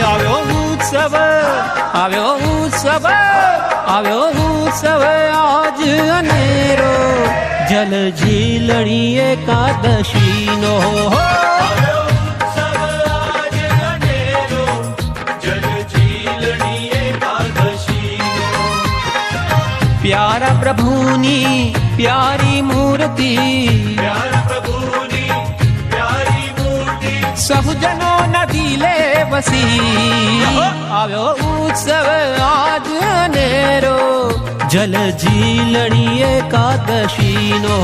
આવ્યો ઉત્સવ આવ્યો ઉત્સવ આવ્યો ઉત્સવ આજ અનેરો જલ ઝીલણી એકાદશીનો प्यारा प्रभुनी प्यारी मूर्ति सब जनो नदी ले बसी આવ્યો ઉત્સવ આજ અનેરો જલ ઝીલણી એકાદશીનો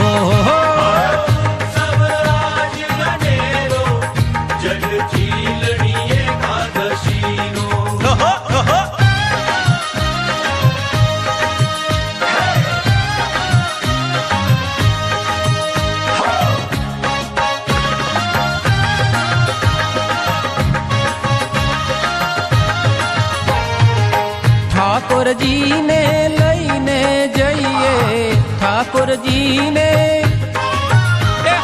ठाकुर जी ने लईने जइए ठाकुर जी ने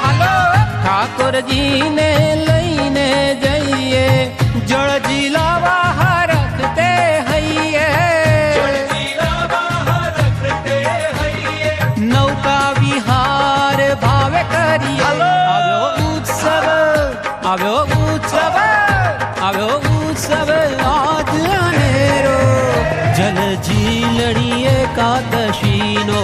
हालो ठाकुर जी ने लईने जइए जल जिलावा रखते हइए नौका विहार भावे करिए આવ્યો ઉત્સવ આવ્યો ઉત્સવ આવ્યો ઉત્સવ આજ અનેરો જલ ઝીલણી એકાદશીનો